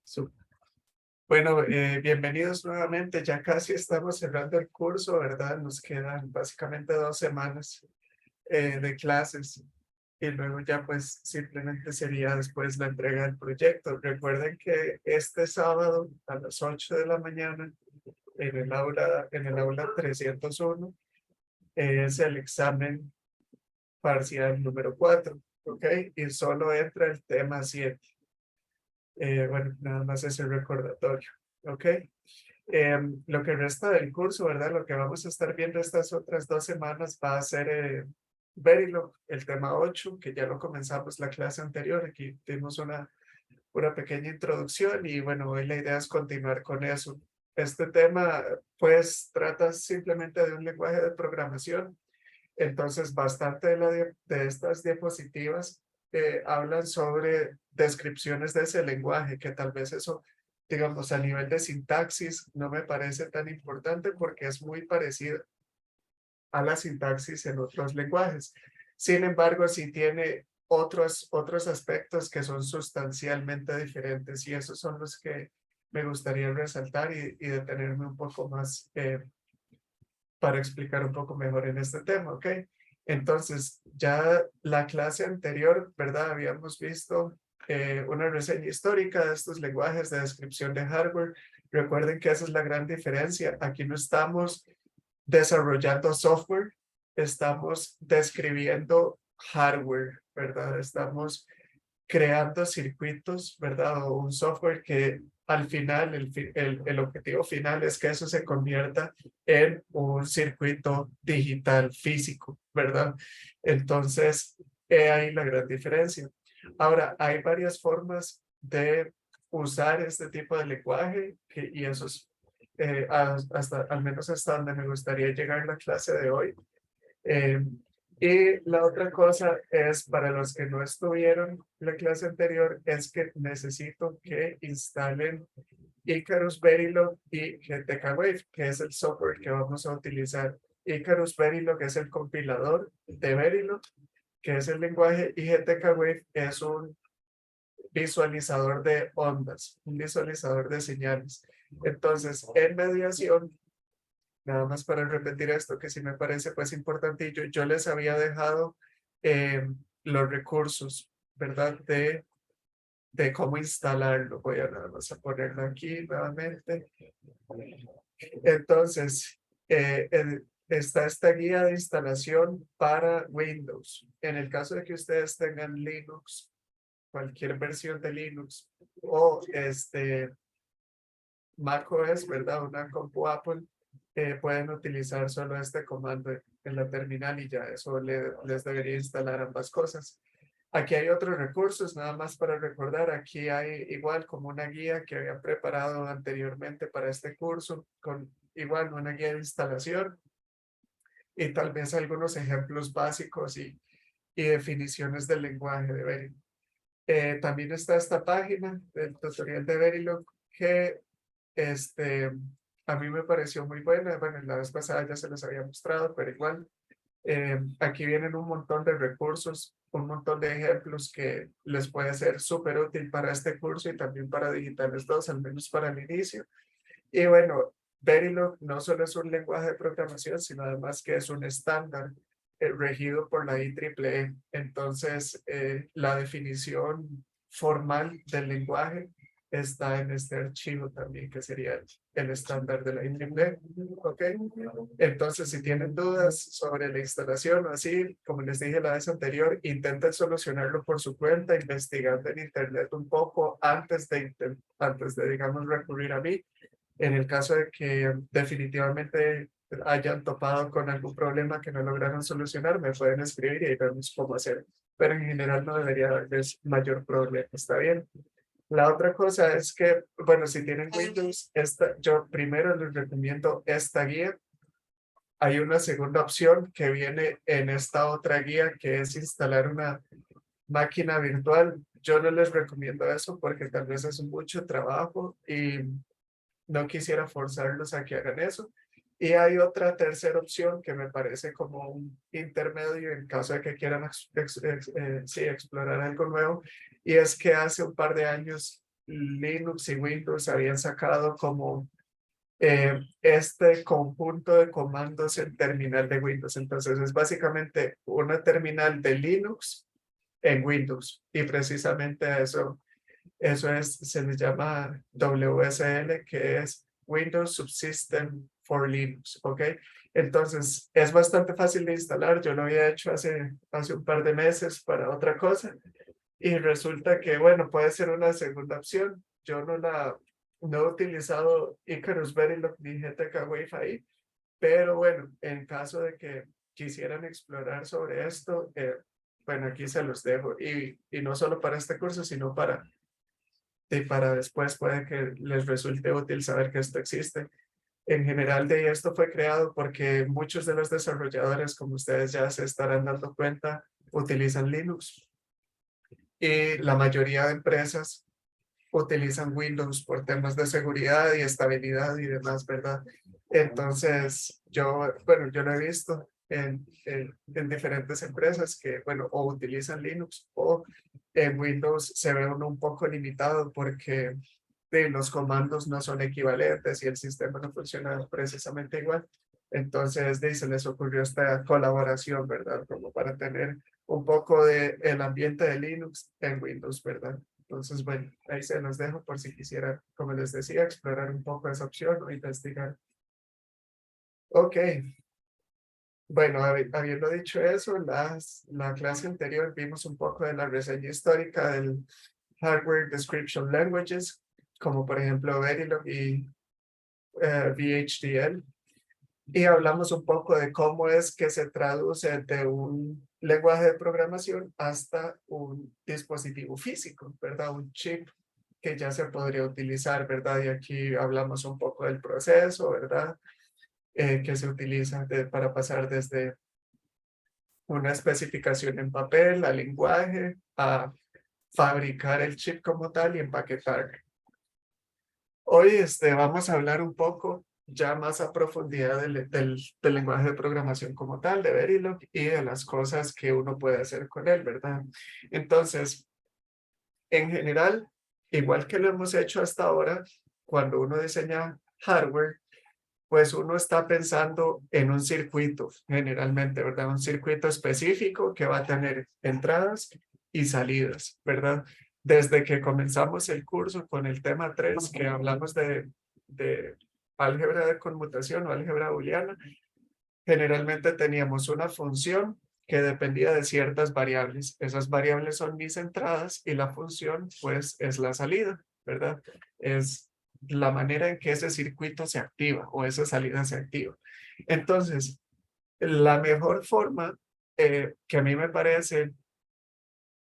Su- Bueno, bienvenidos nuevamente. Ya casi estamos cerrando el curso, ¿verdad? Nos quedan básicamente 2 semanas de clases y luego ya pues simplemente sería después la entrega del proyecto. Recuerden que este sábado a las 8 de la mañana en el aula 301 es el examen parcial número 4, ¿ok? Y solo entra el tema 7. Bueno, nada más ese recordatorio, ¿ok? Lo que resta del curso, ¿verdad? Lo que vamos a estar viendo estas otras 2 semanas va a ser Verilog, el tema 8, que ya lo comenzamos la clase anterior. Aquí tuvimos una pequeña introducción y bueno, hoy la idea es continuar con eso. Este tema, pues, trata simplemente de un lenguaje de programación. Entonces, bastante de estas diapositivas hablan sobre descripciones de ese lenguaje, que tal vez eso, digamos, a nivel de sintaxis no me parece tan importante porque es muy parecido a la sintaxis en otros lenguajes. Sin embargo, sí tiene otros aspectos que son sustancialmente diferentes y esos son los que me gustaría resaltar y detenerme un poco más para explicar un poco mejor en este tema, ¿ok? Entonces, ya la clase anterior, ¿verdad? Habíamos visto una reseña histórica de estos lenguajes de descripción de hardware. Recuerden que esa es la gran diferencia. Aquí no estamos desarrollando software, estamos describiendo hardware, ¿verdad? Estamos creando circuitos, ¿verdad? O un software que al final, el objetivo final es que eso se convierta en un circuito digital físico, ¿verdad? Entonces, he ahí la gran diferencia. Ahora, hay varias formas de usar este tipo de lenguaje y eso es hasta, al menos hasta donde me gustaría llegar en la clase de hoy. Eh, y la otra cosa es, para los que no estuvieron en la clase anterior, es que necesito que instalen Icarus Verilog y GTK Wave, que es el software que vamos a utilizar. Icarus Verilog es el compilador de Verilog, que es el lenguaje, y GTK Wave es un visualizador de ondas, un visualizador de señales. Entonces, en mediación, nada más para repetir esto que sí me parece pues importantillo, yo les había dejado los recursos, ¿verdad? De cómo instalarlo. Voy a nada más a ponerlo aquí nuevamente. Entonces, está esta guía de instalación para Windows. En el caso de que ustedes tengan Linux, cualquier versión de Linux o macOS, ¿verdad? Una compu Apple, pueden utilizar solo este comando en la terminal y ya eso les debería instalar ambas cosas. Aquí hay otros recursos, nada más para recordar, aquí hay igual como una guía que había preparado anteriormente para este curso, con igual una guía de instalación y tal vez algunos ejemplos básicos y definiciones del lenguaje de Verilog. También está esta página del tutorial de Verilog que este, a mí me pareció muy buena. Bueno, la vez pasada ya se los había mostrado, pero igual, aquí vienen un montón de recursos, un montón de ejemplos que les puede ser súper útil para este curso y también para Digitales 2, al menos para el inicio. Y bueno, Verilog no solo es un lenguaje de programación, sino además que es un estándar regido por la IEEE. Entonces, la definición formal del lenguaje está en este archivo también, que sería el estándar de la IEEE. ¿Ok? Entonces, si tienen dudas sobre la instalación o así, como les dije la vez anterior, intenten solucionarlo por su cuenta, investigando en internet un poco antes de, digamos, recurrir a mí. En el caso de que definitivamente hayan topado con algún problema que no lograron solucionar, me pueden escribir y ahí vemos cómo hacer. Pero en general no debería haberles mayor problema. ¿Está bien? La otra cosa es que, bueno, si tienen Windows, yo primero les recomiendo esta guía. Hay una segunda opción que viene en esta otra guía, que es instalar una máquina virtual. Yo no les recomiendo eso porque tal vez es mucho trabajo y no quisiera forzarlos a que hagan eso. Y hay otra tercera opción que me parece como un intermedio en caso de que quieran sí, explorar algo nuevo. Y es que hace un par de años Linux y Windows habían sacado como este conjunto de comandos en terminal de Windows. Entonces es básicamente una terminal de Linux en Windows y precisamente eso se le llama WSL, que es Windows Subsystem for Linux, ¿ok? Entonces es bastante fácil de instalar. Yo lo había hecho hace un par de meses para otra cosa y resulta que, bueno, puede ser una segunda opción. Yo no he utilizado Icarus Verilog ni GTK Wi-Fi, pero bueno, en caso de que quisieran explorar sobre esto, bueno, aquí se los dejo. Y no solo para este curso, sino para después puede que les resulte útil saber que esto existe. En general, de esto fue creado porque muchos de los desarrolladores, como ustedes ya se estarán dando cuenta, utilizan Linux. Y la mayoría de empresas utilizan Windows por temas de seguridad y estabilidad y demás, ¿verdad? Entonces, bueno, yo lo he visto en diferentes empresas que, bueno, o utilizan Linux o en Windows se ve uno un poco limitado porque los comandos no son equivalentes y el sistema no funciona precisamente igual. Entonces, se les ocurrió esta colaboración, ¿verdad? Como para tener un poco de el ambiente de Linux en Windows, ¿verdad? Entonces, bueno, ahí se los dejo por si quisieran, como les decía, explorar un poco esa opción o investigar. Ok, bueno, habiendo dicho eso, la clase anterior vimos un poco de la reseña histórica del Hardware Description Languages, como por ejemplo Verilog y VHDL. Y hablamos un poco de cómo es que se traduce de un lenguaje de programación hasta un dispositivo físico, ¿verdad? Un chip que ya se podría utilizar, ¿verdad? Y aquí hablamos un poco del proceso, ¿verdad? Que se utiliza para pasar desde una especificación en papel al lenguaje, a fabricar el chip como tal y empaquetar. Hoy vamos a hablar un poco ya más a profundidad del lenguaje de programación como tal, de Verilog, y de las cosas que uno puede hacer con él, ¿verdad? Entonces, en general, igual que lo hemos hecho hasta ahora, cuando uno diseña hardware, pues uno está pensando en un circuito, generalmente, ¿verdad? Un circuito específico que va a tener entradas y salidas, ¿verdad? Desde que comenzamos el curso con el tema 3, que hablamos de álgebra de conmutación o álgebra booleana, generalmente teníamos una función que dependía de ciertas variables. Esas variables son mis entradas y la función, pues, es la salida, ¿verdad? Es la manera en que ese circuito se activa o esa salida se activa. Entonces, la mejor forma que a mí me parece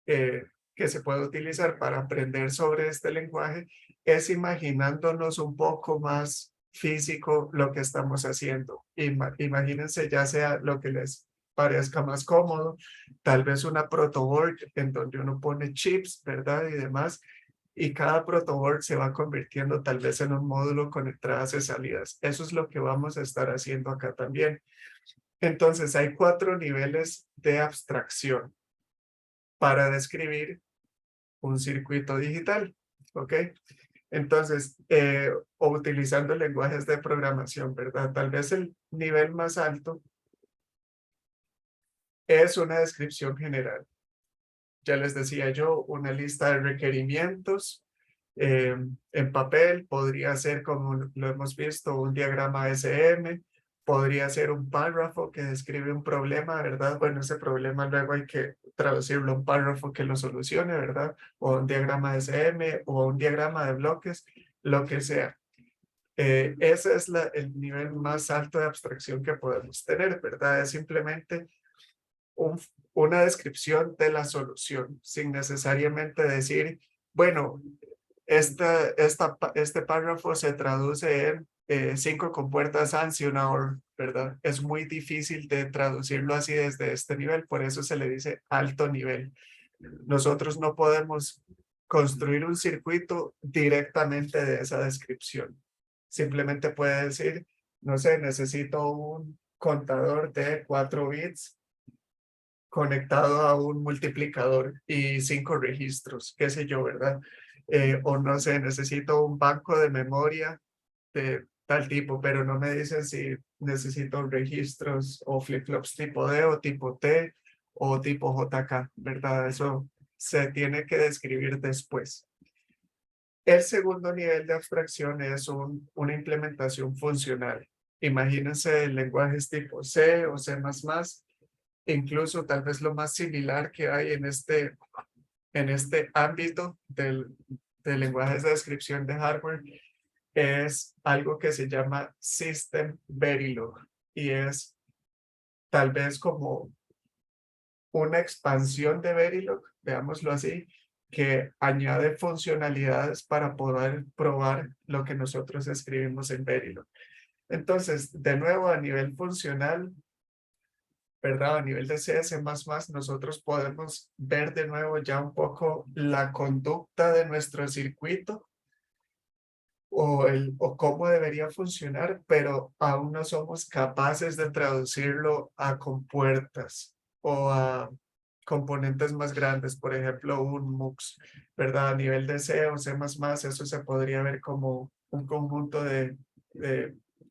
que se puede utilizar para aprender sobre este lenguaje es imaginándonos un poco más físico lo que estamos haciendo. Imagínense ya sea lo que les parezca más cómodo, tal vez una protoboard en donde uno pone chips, ¿verdad? Y demás, y cada protoboard se va convirtiendo tal vez en un módulo con entradas y salidas. Eso es lo que vamos a estar haciendo acá también. Entonces, hay 4 niveles de abstracción para describir un circuito digital, ¿ok? Entonces, o utilizando lenguajes de programación, ¿verdad? Tal vez el nivel más alto es una descripción general. Ya les decía yo, una lista de requerimientos en papel, podría ser como lo hemos visto, un diagrama SM, podría ser un párrafo que describe un problema, ¿verdad? Bueno, ese problema luego hay que traducirlo a un párrafo que lo solucione, ¿verdad? O un diagrama SM o un diagrama de bloques, lo que sea. Ese es el nivel más alto de abstracción que podemos tener, ¿verdad? Es simplemente un, una descripción de la solución, sin necesariamente decir, bueno, este párrafo se traduce en 5 compuertas ANSI y una OR, ¿verdad? Es muy difícil de traducirlo así desde este nivel, por eso se le dice alto nivel. Nosotros no podemos construir un circuito directamente de esa descripción. Simplemente puede decir, no sé, necesito un contador de 4 bits conectado a un multiplicador y 5 registros, qué sé yo, ¿verdad? o no sé, necesito un banco de memoria de tal tipo, pero no me dicen si necesito registros o flip-flops tipo D o tipo T o tipo JK, ¿verdad? Eso se tiene que describir después. El segundo nivel de abstracción es una implementación funcional. Imagínense lenguajes tipo C o C++, incluso tal vez lo más similar que hay en este ámbito de lenguajes de descripción de hardware es algo que se llama System Verilog y es tal vez como una expansión de Verilog, veámoslo así, que añade funcionalidades para poder probar lo que nosotros escribimos en Verilog. Entonces, de nuevo, a nivel funcional, ¿verdad? A nivel de CS++, nosotros podemos ver de nuevo ya un poco la conducta de nuestro circuito o cómo debería funcionar, pero aún no somos capaces de traducirlo a compuertas o a componentes más grandes, por ejemplo, un MUX, ¿verdad? A nivel de C o C++, eso se podría ver como un conjunto de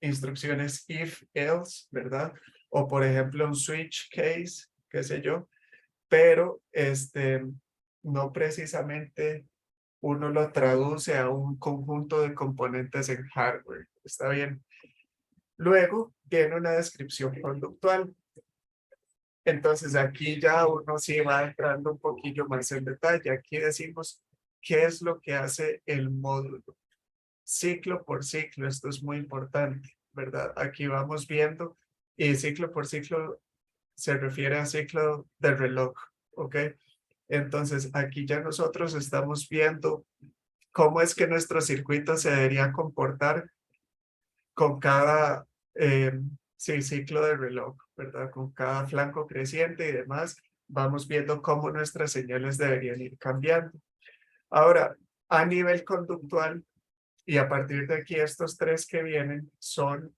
instrucciones if, else, ¿verdad? O por ejemplo, un switch case, qué sé yo, pero no precisamente uno lo traduce a un conjunto de componentes en hardware. ¿Está bien? Luego viene una descripción conductual. Entonces aquí ya uno sí va entrando un poquillo más en detalle. Aquí decimos qué es lo que hace el módulo. Ciclo por ciclo, esto es muy importante, ¿verdad? Aquí vamos viendo y ciclo por ciclo se refiere a ciclo de reloj, ¿ok? Entonces aquí ya nosotros estamos viendo cómo es que nuestro circuito se debería comportar con cada sí, ciclo de reloj, ¿verdad? Con cada flanco creciente y demás, vamos viendo cómo nuestras señales deberían ir cambiando. Ahora, a nivel conductual, y a partir de aquí estos tres que vienen son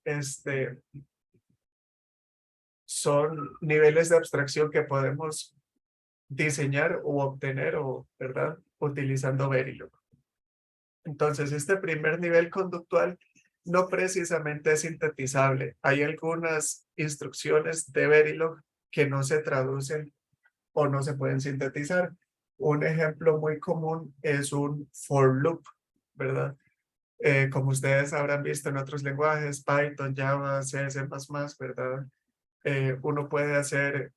niveles de abstracción que podemos diseñar o obtener, o, ¿verdad? Utilizando Verilog. Entonces, este primer nivel conductual no precisamente es sintetizable. Hay algunas instrucciones de Verilog que no se traducen o no se pueden sintetizar. Un ejemplo muy común es un for loop, ¿verdad? Como ustedes habrán visto en otros lenguajes, Python, Java, C++, ¿verdad? Uno puede hacer,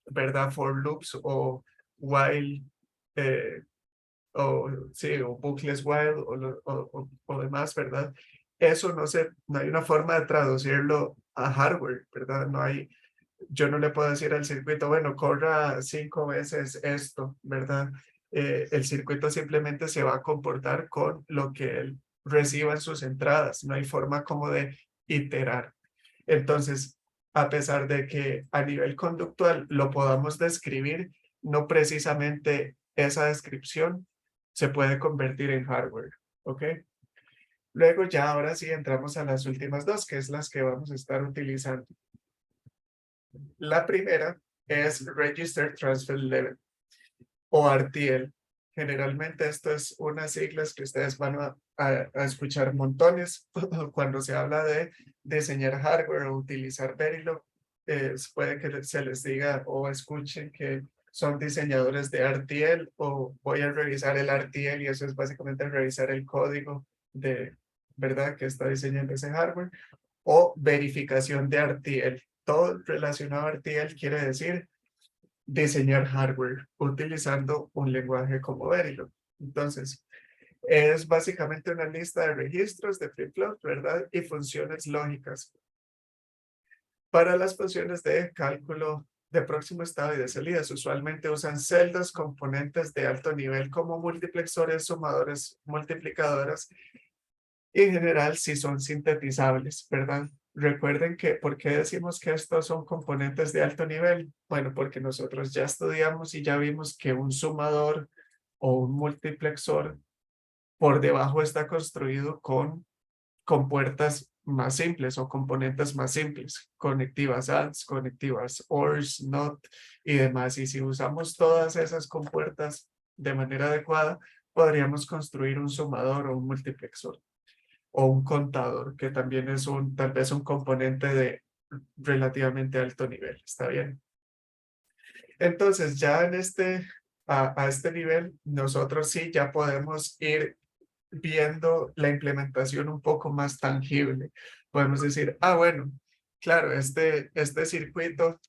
¿verdad? For loops o while, eh, o sí, o bucles while o demás, ¿verdad? Eso no hay una forma de traducirlo a hardware, ¿verdad? Yo no le puedo decir al circuito, bueno, corra 5 veces esto, ¿verdad? El circuito simplemente se va a comportar con lo que él reciba en sus entradas, no hay forma como de iterar. Entonces, a pesar de que a nivel conductual lo podamos describir, no precisamente esa descripción se puede convertir en hardware, ¿ok? Luego ya ahora sí entramos a las últimas dos, que es las que vamos a estar utilizando. La primera es Register Transfer Level o RTL. Generalmente esto es unas siglas que ustedes van a escuchar montones cuando se habla de diseñar hardware o utilizar Verilog. Puede que se les diga o escuchen que son diseñadores de RTL o voy a revisar el RTL y eso es básicamente revisar el código de, ¿verdad? Que está diseñando ese hardware o verificación de RTL. Todo relacionado a RTL quiere decir diseñar hardware utilizando un lenguaje como Verilog. Entonces, es básicamente una lista de registros de flip-flops, ¿verdad? Y funciones lógicas. Para las funciones de cálculo de próximo estado y de salidas, usualmente usan celdas, componentes de alto nivel como multiplexores, sumadores, multiplicadoras y en general sí son sintetizables, ¿verdad? Recuerden que, ¿por qué decimos que estos son componentes de alto nivel? Bueno, porque nosotros ya estudiamos y ya vimos que un sumador o un multiplexor por debajo está construido con compuertas más simples o componentes más simples, conectivas ANDs, conectivas ORs, NOT y demás. Y si usamos todas esas compuertas de manera adecuada, podríamos construir un sumador o un multiplexor o un contador, que también es tal vez un componente de relativamente alto nivel. ¿Está bien? Entonces, ya a este nivel, nosotros sí ya podemos ir viendo la implementación un poco más tangible. Podemos decir, bueno, claro, este circuito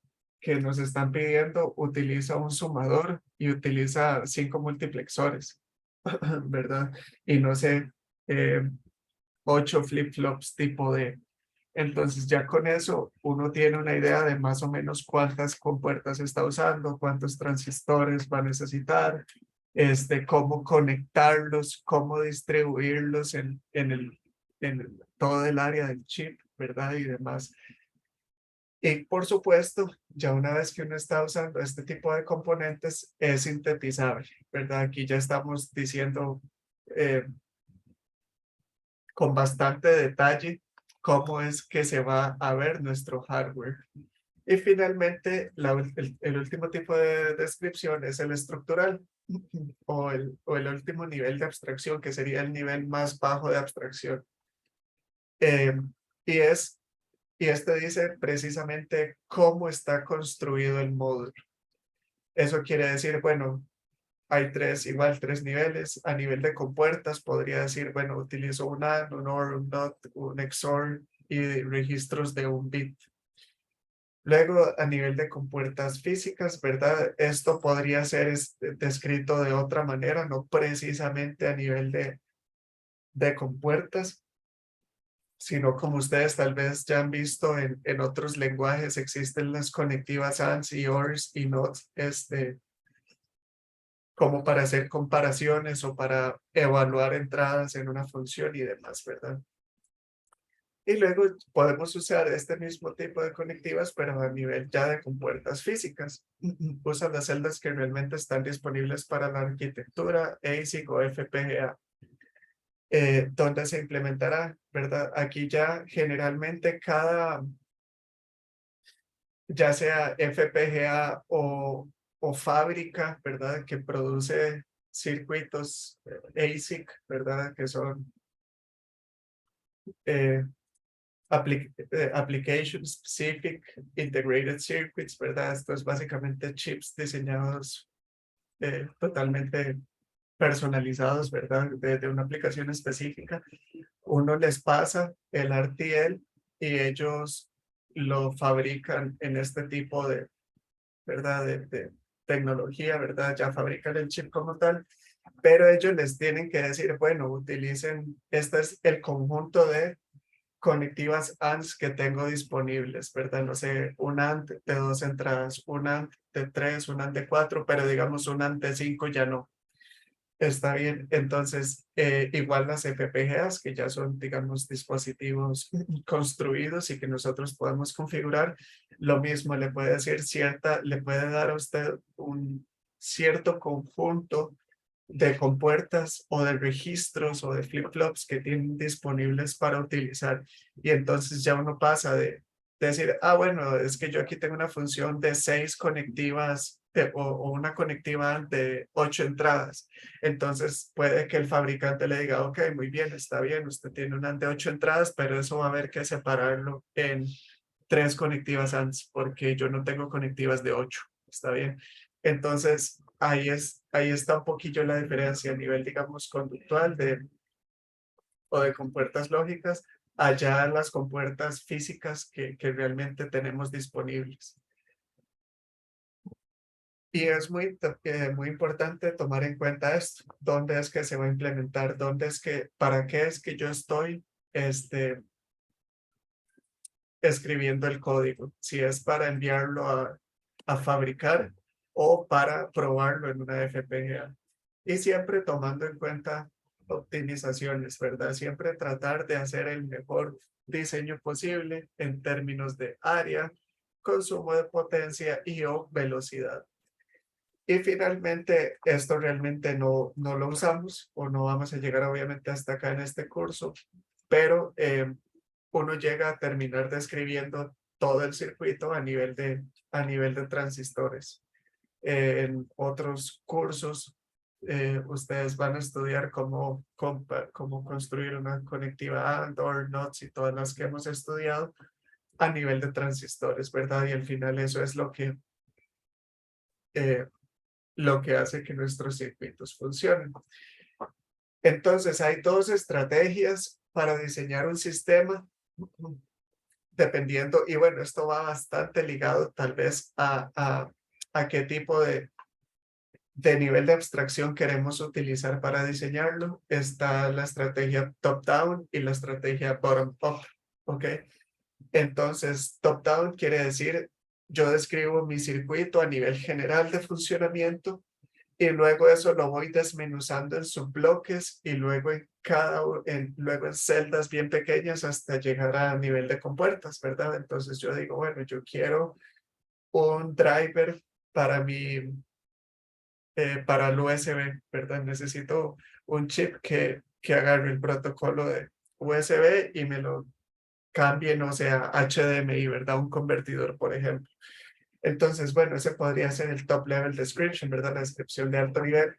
que nos están pidiendo utiliza un sumador y utiliza 5 multiplexores, ¿verdad? Y no sé, eh, 8 flip-flops tipo D. Entonces ya con eso uno tiene una idea de más o menos cuántas compuertas está usando, cuántos transistores va a necesitar, cómo conectarlos, cómo distribuirlos en todo el área del chip, ¿verdad? Y demás. Y por supuesto, ya una vez que uno está usando este tipo de componentes, es sintetizable, ¿verdad? Aquí ya estamos diciendo eh, con bastante detalle cómo es que se va a ver nuestro hardware. Y finalmente, el último tipo de descripción es el estructural o el último nivel de abstracción, que sería el nivel más bajo de abstracción. Eh, y, es, y este dice precisamente cómo está construido el módulo. Eso quiere decir, bueno, hay tres niveles. A nivel de compuertas, podría decir, bueno, utilizo un AND, un OR, un NOT, un XOR y registros de un bit. Luego, a nivel de compuertas físicas, ¿verdad? Esto podría ser descrito de otra manera, no precisamente a nivel de compuertas, sino como ustedes tal vez ya han visto en otros lenguajes, existen las conectivas ANDs y ORs y NOTs, como para hacer comparaciones o para evaluar entradas en una función y demás, ¿verdad? Y luego podemos usar este mismo tipo de conectivas, pero a nivel ya de compuertas físicas. Usan las celdas que realmente están disponibles para la arquitectura ASIC o FPGA, donde se implementará, ¿verdad? Aquí ya generalmente ya sea FPGA o fábrica, ¿verdad? Que produce circuitos ASIC, ¿verdad? Que son eh, Application Specific Integrated Circuits, ¿verdad? Esto es básicamente chips diseñados totalmente personalizados, ¿verdad? De una aplicación específica. Uno les pasa el RTL y ellos lo fabrican en este tipo ¿verdad? De tecnología, ¿verdad? Ya fabrican el chip como tal, pero ellos les tienen que decir, bueno, utilicen, este es el conjunto de conectivas ANS que tengo disponibles, ¿verdad? No sé, un ANT de 2 entradas, un ANT de 3, un ANT de 4, pero digamos un ANT de 5 ya no. Está bien, entonces igual las FPGAs que ya son, digamos, dispositivos construidos y que nosotros podemos configurar, lo mismo le puede decir le puede dar a usted un cierto conjunto de compuertas o de registros o de flip-flops que tienen disponibles para utilizar. Y entonces ya uno pasa de decir, bueno, es que yo aquí tengo una función de 6 conectivas o una conectiva de 8 entradas. Entonces puede que el fabricante le diga, ok, muy bien, está bien, usted tiene una de 8 entradas, pero eso va a haber que separarlo en 3 conectivas ANS, porque yo no tengo conectivas de 8. Está bien. Entonces, ahí está un poquillo la diferencia a nivel, digamos, conductual o de compuertas lógicas, allá las compuertas físicas que realmente tenemos disponibles. Y es muy importante tomar en cuenta esto, dónde es que se va a implementar, para qué es que yo estoy escribiendo el código, si es para enviarlo a fabricar o para probarlo en una FPGA. Y siempre tomando en cuenta optimizaciones, ¿verdad? Siempre tratar de hacer el mejor diseño posible en términos de área, consumo de potencia y o velocidad. Y finalmente, esto realmente no lo usamos o no vamos a llegar obviamente hasta acá en este curso, pero uno llega a terminar describiendo todo el circuito a nivel de transistores. En otros cursos ustedes van a estudiar cómo construir una conectiva AND, OR, NOTs y todas las que hemos estudiado a nivel de transistores, ¿verdad? Y al final eso es lo que hace que nuestros circuitos funcionen. Entonces, hay dos estrategias para diseñar un sistema, dependiendo, y bueno, esto va bastante ligado tal vez a qué tipo de nivel de abstracción queremos utilizar para diseñarlo. Está la estrategia top-down y la estrategia bottom-up, ¿ok? Entonces, top-down quiere decir, yo describo mi circuito a nivel general de funcionamiento y luego eso lo voy desmenuzando en subbloques y luego luego en celdas bien pequeñas hasta llegar a nivel de compuertas, ¿verdad? Entonces yo digo, bueno, yo quiero un driver para para el USB, ¿verdad? Necesito un chip que agarre el protocolo de USB y me lo cambie, no sé, a HDMI, ¿verdad? Un convertidor, por ejemplo. Entonces, bueno, ese podría ser el top level description, ¿verdad? La descripción de alto nivel.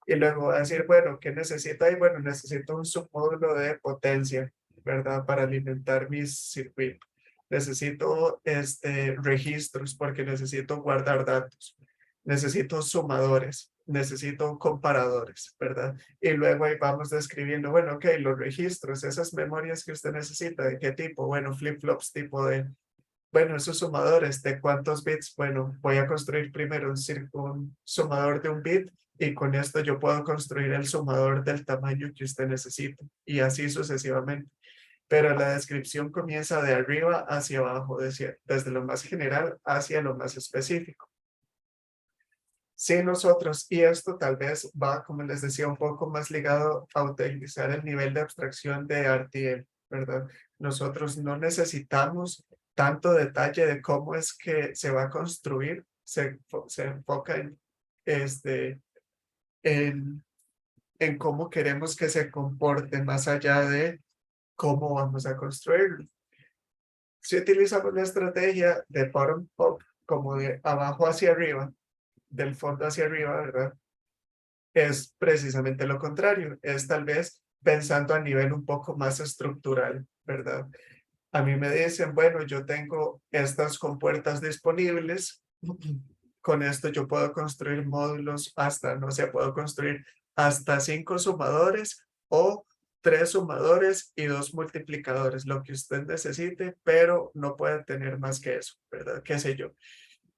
Y luego va a decir, bueno, ¿qué necesito ahí? Bueno, necesito un submódulo de potencia, ¿verdad? Para alimentar mis circuitos. Necesito registros porque necesito guardar datos. Necesito sumadores. Necesito comparadores, ¿verdad? Y luego ahí vamos describiendo, bueno, ok, los registros, esas memorias que usted necesita, ¿de qué tipo? Bueno, flip-flops tipo de bueno, esos sumadores, ¿de cuántos bits? Bueno, voy a construir primero un sumador de un bit y con esto yo puedo construir el sumador del tamaño que usted necesite y así sucesivamente. Pero la descripción comienza de arriba hacia abajo, desde lo más general hacia lo más específico. Sí, nosotros, y esto tal vez va, como les decía, un poco más ligado a utilizar el nivel de abstracción de RTL, ¿verdad? Nosotros no necesitamos tanto detalle de cómo es que se va a construir, se enfoca este, en, en cómo queremos que se comporte más allá de cómo vamos a construirlo. Si utilizamos la estrategia de bottom-up, como de abajo hacia arriba, del fondo hacia arriba, ¿verdad? Es precisamente lo contrario, es tal vez pensando a nivel un poco más estructural, ¿verdad? A mí me dicen, bueno, yo tengo estas compuertas disponibles, con esto yo puedo construir módulos hasta, no sé, puedo construir hasta 5 sumadores o 3 sumadores y 2 multiplicadores, lo que usted necesite, pero no puede tener más que eso, ¿verdad? ¿Qué sé yo?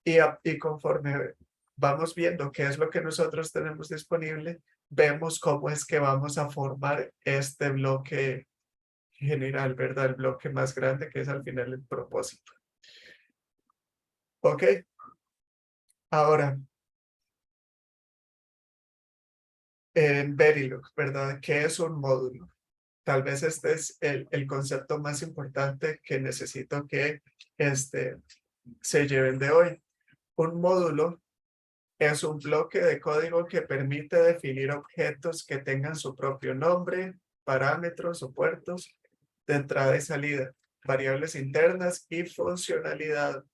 Y conforme vamos viendo qué es lo que nosotros tenemos disponible, vemos cómo es que vamos a formar este bloque general, ¿verdad? El bloque más grande que es al final el propósito. ¿Ok? Ahora, en Verilog, ¿verdad? ¿Qué es un módulo? Tal vez este es el concepto más importante que necesito que se lleven de hoy. Un módulo es un bloque de código que permite definir objetos que tengan su propio nombre, parámetros o puertos de entrada y salida, variables internas y funcionalidad.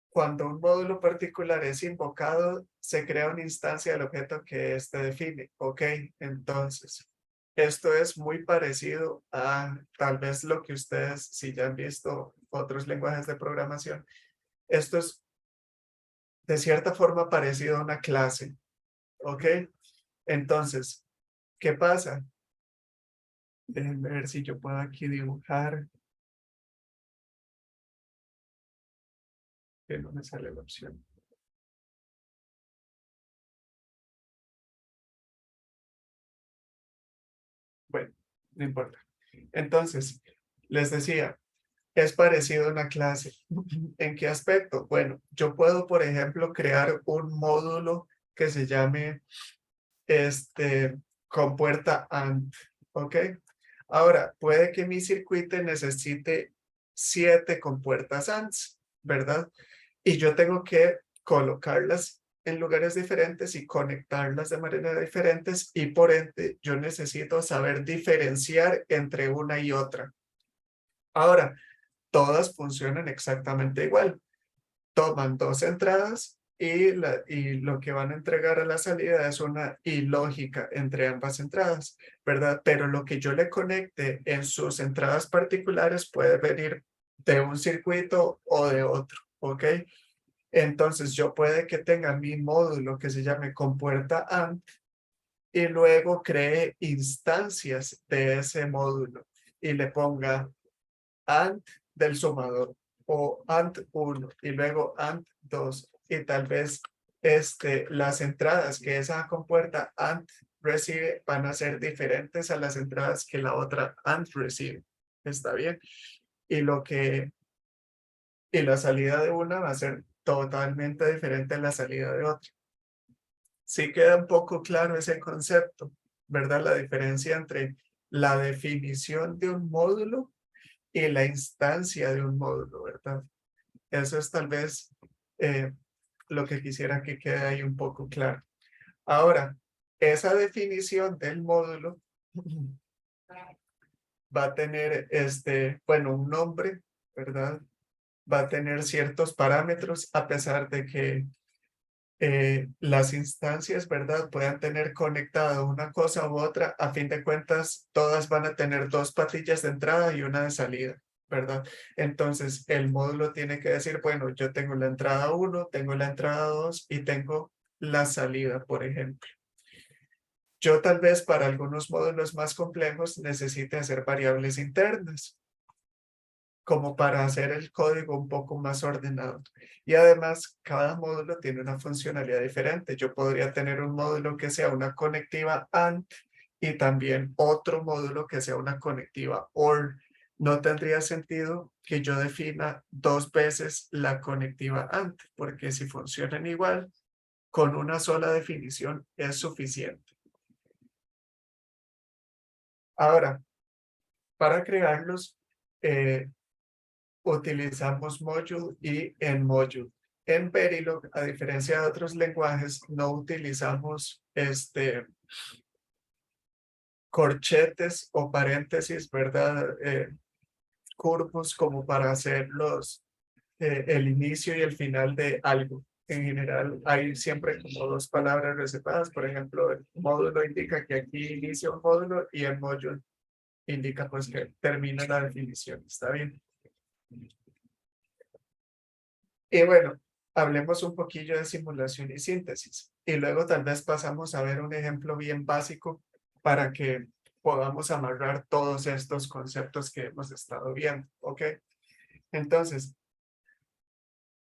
Cuando un módulo particular es invocado, se crea una instancia del objeto que éste define. Ok, entonces, esto es muy parecido a tal vez lo que ustedes, si ya han visto otros lenguajes de programación, esto es de cierta forma parecido a una clase. Ok, entonces, ¿qué pasa? Déjenme ver si yo puedo aquí dibujar, que no me sale la opción. Bueno, no importa. Entonces, les decía, es parecido a una clase. ¿En qué aspecto? Bueno, yo puedo, por ejemplo, crear un módulo que se llame compuerta AND, ¿ok? Ahora, puede que mi circuito necesite 7 compuertas ANDs, ¿verdad? Y yo tengo que colocarlas en lugares diferentes y conectarlas de manera diferentes y por ende yo necesito saber diferenciar entre una y otra. Ahora, todas funcionan exactamente igual. Toman 2 entradas y lo que van a entregar a la salida es una ilógica entre ambas entradas, ¿verdad? Pero lo que yo le conecte en sus entradas particulares puede venir de un circuito o de otro, ¿ok? Entonces yo puede que tenga mi módulo que se llame compuerta AND y luego cree instancias de ese módulo y le ponga AND del sumador o AND 1 y luego AND 2 y tal vez las entradas que esa compuerta AND recibe van a ser diferentes a las entradas que la otra AND recibe. ¿Está bien? Y y la salida de una va a ser totalmente diferente a la salida de otra. Sí queda un poco claro ese concepto, ¿verdad? La diferencia entre la definición de un módulo y la instancia de un módulo, ¿verdad? Eso es tal vez eh, lo que quisiera que quede ahí un poco claro. Ahora, esa definición del módulo va a tener, bueno, un nombre, ¿verdad? Va a tener ciertos parámetros a pesar de que las instancias, ¿verdad? Puedan tener conectado una cosa u otra, a fin de cuentas, todas van a tener dos patillas de entrada y una de salida, ¿verdad? Entonces, el módulo tiene que decir, bueno, yo tengo la entrada 1, tengo la entrada 2 y tengo la salida, por ejemplo. Yo tal vez para algunos módulos más complejos necesite hacer variables internas, como para hacer el código un poco más ordenado. Y además, cada módulo tiene una funcionalidad diferente. Yo podría tener un módulo que sea una conectiva AND y también otro módulo que sea una conectiva OR. No tendría sentido que yo defina dos veces la conectiva AND, porque si funcionan igual, con una sola definición es suficiente. Ahora, para crearlos, utilizamos module y en module. En Verilog, a diferencia de otros lenguajes, no utilizamos corchetes o paréntesis, ¿verdad? Curvos como para hacer el inicio y el final de algo. En general, hay siempre como dos palabras reservadas. Por ejemplo, el módulo indica que aquí inicia un módulo y el module indica pues que termina la definición. ¿Está bien? Y bueno, hablemos un poquillo de simulación y síntesis. Y luego tal vez pasamos a ver un ejemplo bien básico para que podamos amarrar todos estos conceptos que hemos estado viendo, ¿ok? Entonces,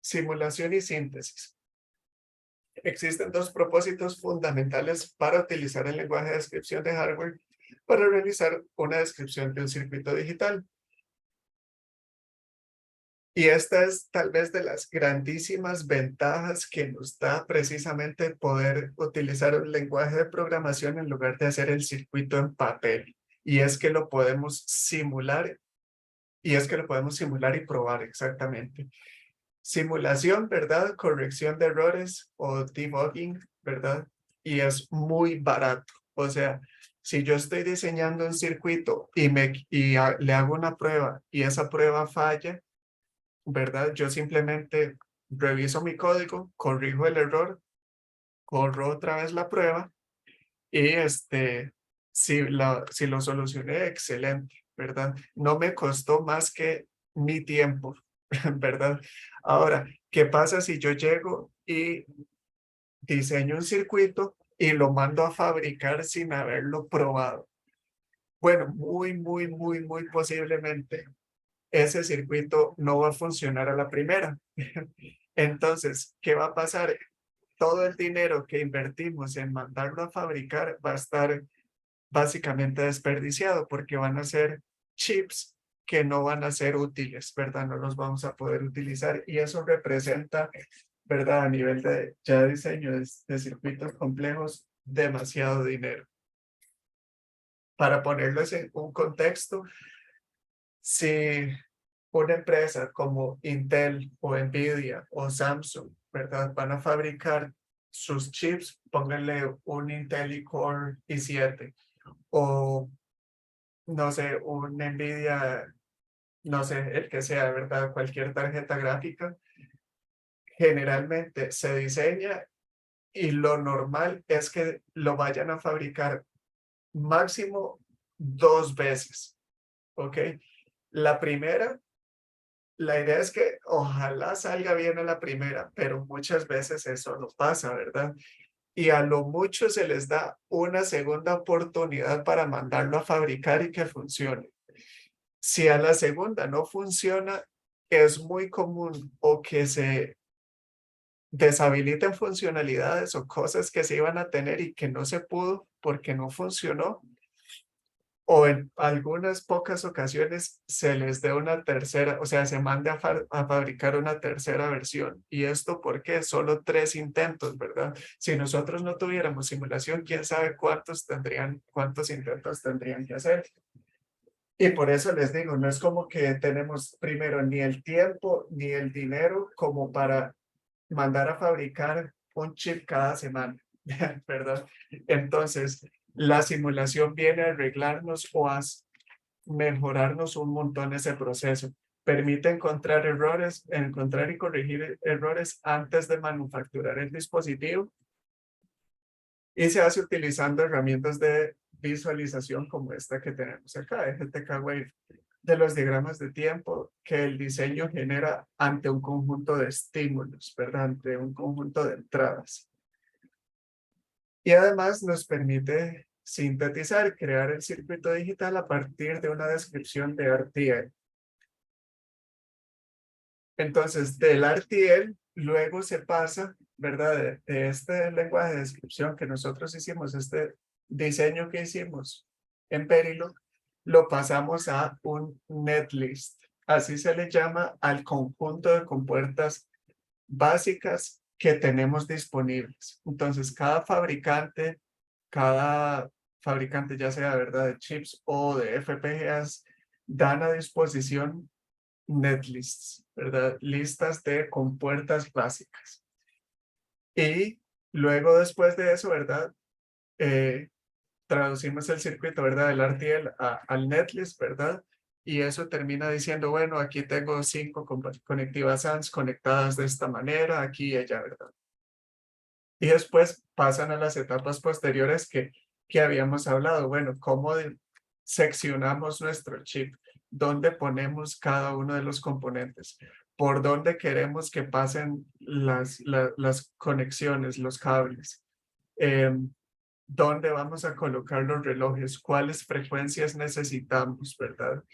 simulación y síntesis. Existen dos propósitos fundamentales para utilizar el lenguaje de descripción de hardware para realizar una descripción de un circuito digital. Y esta es tal vez de las grandísimas ventajas que nos da precisamente poder utilizar un lenguaje de programación en lugar de hacer el circuito en papel. Y es que lo podemos simular, y probar exactamente. Simulación, ¿verdad? Corrección de errores o debugging, ¿verdad? Y es muy barato. O sea, si yo estoy diseñando un circuito y le hago una prueba y esa prueba falla, ¿verdad? Yo simplemente reviso mi código, corrijo el error, corro otra vez la prueba y si lo solucioné, excelente, ¿verdad? No me costó más que mi tiempo, ¿verdad? Ahora, ¿qué pasa si yo llego y diseño un circuito y lo mando a fabricar sin haberlo probado? Bueno, muy posiblemente ese circuito no va a funcionar a la primera. Entonces, ¿qué va a pasar? Todo el dinero que invertimos en mandarlo a fabricar va a estar básicamente desperdiciado porque van a ser chips que no van a ser útiles, ¿verdad? No los vamos a poder utilizar y eso representa, ¿verdad? A nivel de ya diseño de circuitos complejos, demasiado dinero. Para ponerlos en un contexto, si una empresa como Intel o Nvidia o Samsung, ¿verdad? Van a fabricar sus chips, pónganle un Intel Core i7 o, no sé, un Nvidia, no sé, el que sea, ¿verdad? Cualquier tarjeta gráfica. generalmente se diseña y lo normal es que lo vayan a fabricar máximo 2 veces, ¿ok? La primera, la idea es que ojalá salga bien a la primera, pero muchas veces eso no pasa, ¿verdad? Y a lo mucho se les da una segunda oportunidad para mandarlo a fabricar y que funcione. Si a la segunda no funciona, es muy común o que se deshabiliten funcionalidades o cosas que se iban a tener y que no se pudo porque no funcionó, o en algunas pocas ocasiones se les dé una tercera, o sea, se mande a fabricar una tercera versión. ¿Y esto porque solo 3 intentos, verdad? Si nosotros no tuviéramos simulación, quién sabe cuántos intentos tendrían que hacer. Y por eso les digo, no es como que tenemos primero ni el tiempo ni el dinero como para mandar a fabricar un chip cada semana, ¿verdad? Entonces, la simulación viene a arreglarnos o a mejorarnos un montón ese proceso. Permite encontrar y corregir errores antes de manufacturar el dispositivo y se hace utilizando herramientas de visualización como esta que tenemos acá, GTK Wave, de los diagramas de tiempo que el diseño genera ante un conjunto de estímulos, ¿verdad? Ante un conjunto de entradas. Y además nos permite sintetizar, crear el circuito digital a partir de una descripción de RTL. Entonces, del RTL, luego se pasa, ¿verdad? De este lenguaje de descripción que nosotros hicimos, este diseño que hicimos en Verilog, lo pasamos a un netlist. Así se le llama al conjunto de compuertas básicas que tenemos disponibles. Entonces, cada fabricante, ya sea, ¿verdad?, de chips o de FPGAs, dan a disposición netlists, ¿verdad? Listas de compuertas básicas. Y luego después de eso, ¿verdad? Traducimos el circuito, ¿verdad? Del RTL al netlist, ¿verdad? Y eso termina diciendo, bueno, aquí tengo 5 conectivas ANS conectadas de esta manera, aquí y allá, ¿verdad? Y después pasan a las etapas posteriores que habíamos hablado. Bueno, ¿cómo seccionamos nuestro chip? ¿Dónde ponemos cada uno de los componentes? ¿Por dónde queremos que pasen las conexiones, los cables? ¿Dónde vamos a colocar los relojes? ¿Cuáles frecuencias necesitamos, verdad?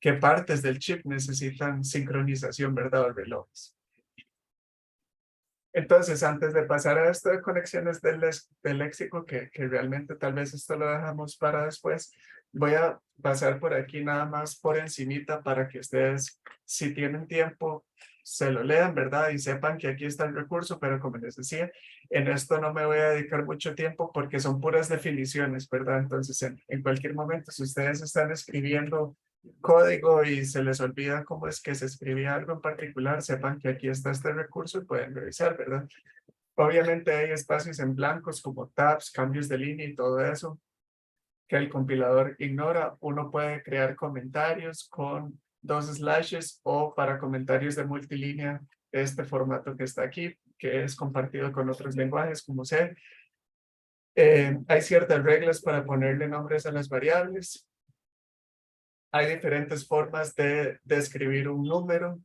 ¿Qué partes del chip necesitan sincronización, verdad, o relojes? Entonces, antes de pasar a esto de conexiones del léxico, que realmente tal vez esto lo dejamos para después, voy a pasar por aquí nada más por encimita para que ustedes, si tienen tiempo, se lo lean, ¿verdad? Y sepan que aquí está el recurso, pero como les decía, en esto no me voy a dedicar mucho tiempo porque son puras definiciones, ¿verdad? Entonces, en cualquier momento, si ustedes están escribiendo código y se les olvida cómo es que se escribía algo en particular, sepan que aquí está este recurso y pueden revisar, ¿verdad? Obviamente hay espacios en blancos como tabs, cambios de línea y todo eso que el compilador ignora. Uno puede crear comentarios con 2 slashes o para comentarios de multilínea, este formato que está aquí, que es compartido con otros lenguajes como C. Hay ciertas reglas para ponerle nombres a las variables. Hay diferentes formas de describir un número.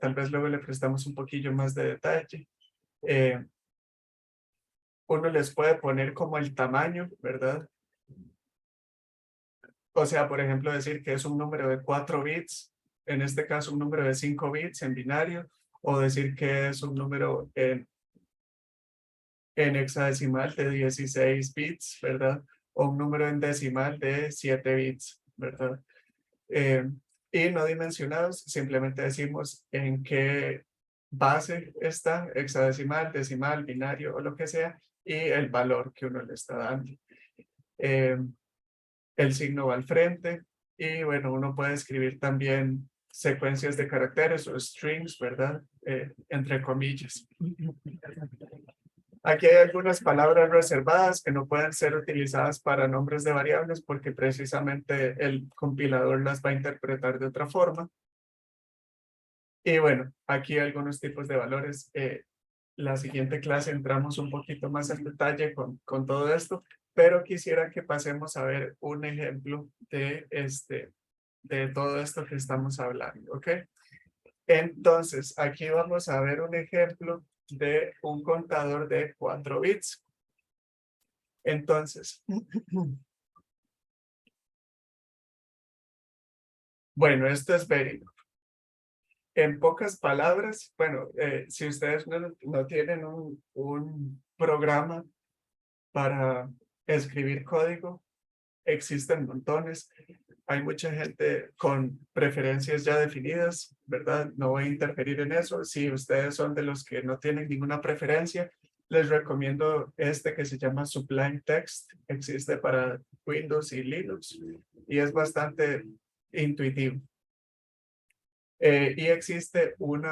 Tal vez luego le prestamos un poquillo más de detalle. Uno les puede poner como el tamaño, ¿verdad? O sea, por ejemplo, decir que es un número de 4 bits, en este caso un número de 5 bits en binario, o decir que es un número en hexadecimal de 16 bits, ¿verdad? O un número en decimal de 7 bits, ¿verdad? Y no dimensionados, simplemente decimos en qué base está, hexadecimal, decimal, binario o lo que sea, y el valor que uno le está dando. El signo va al frente y bueno, uno puede escribir también secuencias de caracteres o strings, ¿verdad? Entre comillas. Aquí hay algunas palabras reservadas que no pueden ser utilizadas para nombres de variables porque precisamente el compilador las va a interpretar de otra forma. Y bueno, aquí algunos tipos de valores. La siguiente clase entramos un poquito más en detalle con todo esto, pero quisiera que pasemos a ver un ejemplo de todo esto que estamos hablando, ¿ok? Entonces, aquí vamos a ver un ejemplo de un contador de 4 bits. Entonces, bueno, esto es verídico. En pocas palabras, bueno, si ustedes no tienen un programa para escribir código, existen montones. Hay mucha gente con preferencias ya definidas, ¿verdad? No voy a interferir en eso. Si ustedes son de los que no tienen ninguna preferencia, les recomiendo este que se llama Sublime Text. Existe para Windows y Linux y es bastante intuitivo. Y existe un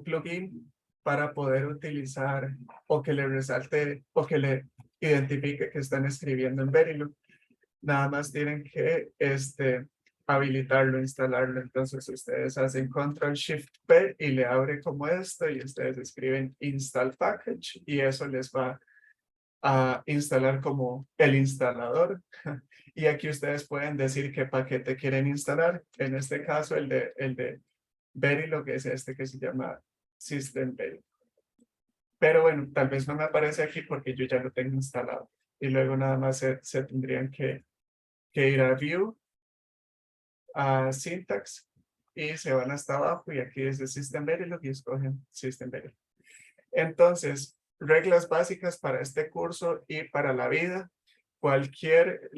plugin para poder utilizar o que le resalte o que le identifique que están escribiendo en Verilog. Nada más tienen que habilitarlo, instalarlo. Entonces ustedes hacen Ctrl+Shift+P y le abre como esto y ustedes escriben install package y eso les va a instalar como el instalador. Y aquí ustedes pueden decir qué paquete quieren instalar. En este caso, el de Verilog es este que se llama System Verilog. Pero bueno, tal vez no me aparece aquí porque yo ya lo tengo instalado. Y luego nada más se tendrían que ir a View, a Syntax, y se van hasta abajo y aquí dice System Verilog y escogen System Verilog. Entonces, reglas básicas para este curso y para la vida. Cualquier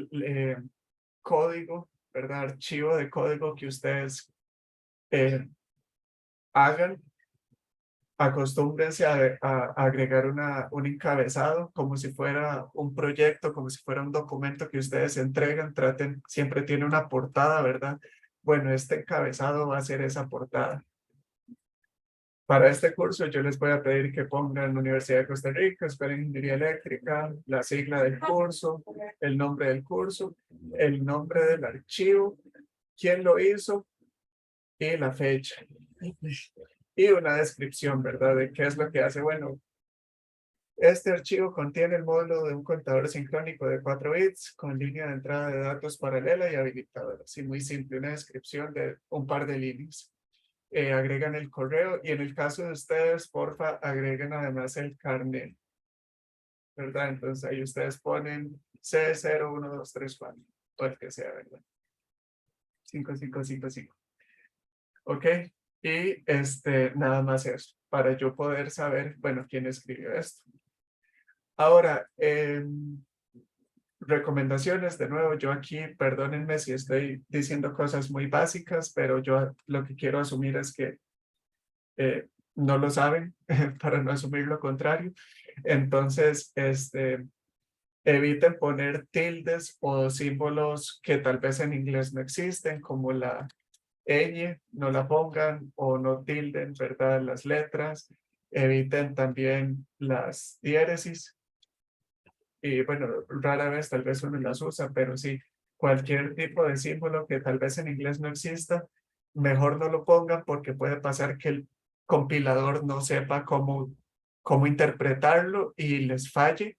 código, ¿verdad? Archivo de código que ustedes hagan, acostúmbrense a agregar un encabezado como si fuera un proyecto, como si fuera un documento que ustedes entregan, traten, siempre tiene una portada, ¿verdad? Bueno, este encabezado va a ser esa portada. Para este curso yo les voy a pedir que pongan Universidad de Costa Rica, Escuela de Ingeniería Eléctrica, la sigla del curso, el nombre del curso, el nombre del archivo, quién lo hizo y la fecha. Y una descripción, ¿verdad? De qué es lo que hace. Bueno, este archivo contiene el módulo de un contador sincrónico de 4 bits con línea de entrada de datos paralela y habilitador. Así muy simple, una descripción de un par de líneas. Agregan el correo y en el caso de ustedes, porfa, agreguen además el carnet, ¿verdad? Entonces ahí ustedes ponen C01234 o el que sea, ¿verdad? 5555. ¿Ok? Y nada más eso, para yo poder saber, bueno, quién escribió esto. Ahora, recomendaciones, de nuevo, yo aquí, perdónenme si estoy diciendo cosas muy básicas, pero yo lo que quiero asumir es que no lo saben, para no asumir lo contrario. Entonces, eviten poner tildes o símbolos que tal vez en inglés no existen, como la ñ, no la pongan o no tilden, ¿verdad? Las letras. Eviten también las diéresis. Y bueno, rara vez tal vez uno las usa, pero sí, cualquier tipo de símbolo que tal vez en inglés no exista, mejor no lo pongan porque puede pasar que el compilador no sepa cómo interpretarlo y les falle.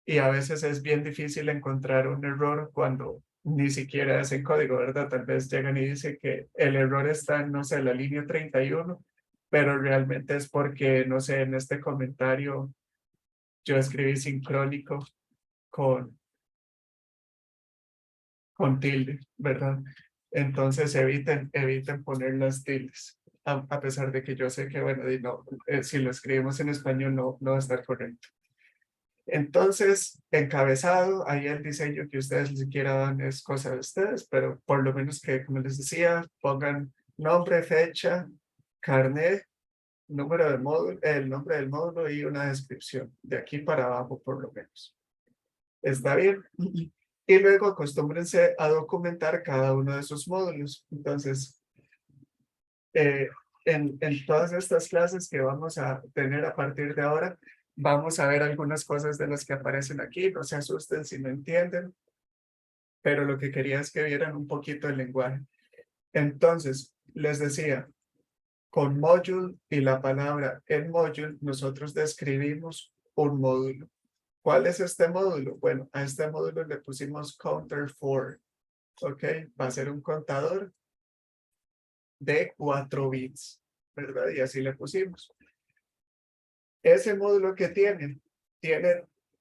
Y a veces es bien difícil encontrar un error cuando ni siquiera es en código, ¿verdad? Tal vez llegan y dicen que el error está en, no sé, la línea 31, pero realmente es porque, no sé, en este comentario yo escribí sincrónico con, con tilde, ¿verdad? Entonces eviten poner las tildes, a pesar de que yo sé que, bueno, no, si lo escribimos en español no va a estar correcto. Entonces, encabezado, ahí el diseño que ustedes ni siquiera dan es cosa de ustedes, pero por lo menos que, como les decía, pongan nombre, fecha, carnet, número del módulo, el nombre del módulo y una descripción, de aquí para abajo por lo menos. ¿Está bien? Y luego acostúmbrense a documentar cada uno de sus módulos. Entonces, eh, en todas estas clases que vamos a tener a partir de ahora, vamos a ver algunas cosas de las que aparecen aquí. No se asusten si no entienden, pero lo que quería es que vieran un poquito el lenguaje. Entonces, les decía, Con module y la palabra en module, nosotros describimos un módulo. ¿Cuál es este módulo? Bueno, a este módulo le pusimos counter for, ¿ok? Va a ser un contador de 4 bits, ¿verdad? Y así le pusimos. Ese módulo que tiene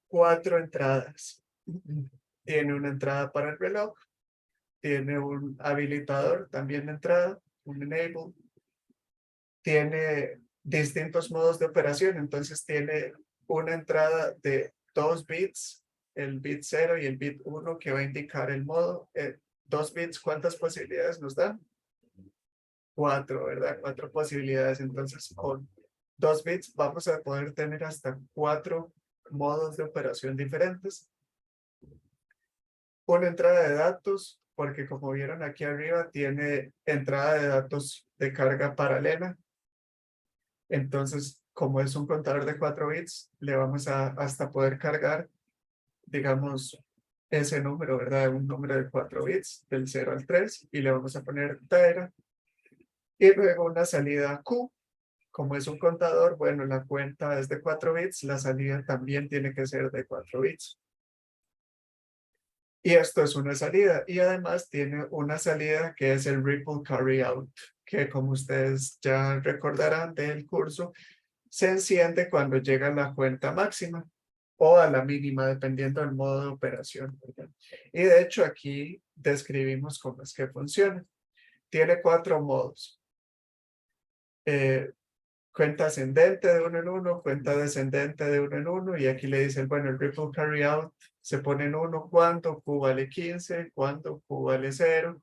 4 entradas. Tiene una entrada para el reloj, tiene un habilitador también de entrada, un enable, tiene distintos modos de operación, entonces tiene una entrada de 2 bits, el bit 0 y el bit 1 que va a indicar el modo. 2 bits, ¿cuántas posibilidades nos dan? 4, ¿verdad? 4 posibilidades, entonces con 2 bits vamos a poder tener hasta 4 modos de operación diferentes. Una entrada de datos, porque como vieron aquí arriba, tiene entrada de datos de carga paralela. Entonces, como es un contador de 4 bits, le vamos a hasta poder cargar, digamos, ese número, ¿verdad? Un número de 4 bits, del 0 al 3, y le vamos a poner tera. Y luego una salida Q. Como es un contador, bueno, la cuenta es de 4 bits, la salida también tiene que ser de 4 bits. Y esto es una salida. Y además tiene una salida que es el Ripple Carry Out, que como ustedes ya recordarán del curso, se enciende cuando llega a la cuenta máxima o a la mínima, dependiendo del modo de operación, ¿verdad? Y de hecho aquí describimos cómo es que funciona. Tiene 4 modos. Cuenta ascendente de 1 en 1, cuenta descendente de 1 en 1, y aquí le dicen, bueno, el Ripple Carry Out se pone en 1 cuando Q vale 15, cuando Q vale 0.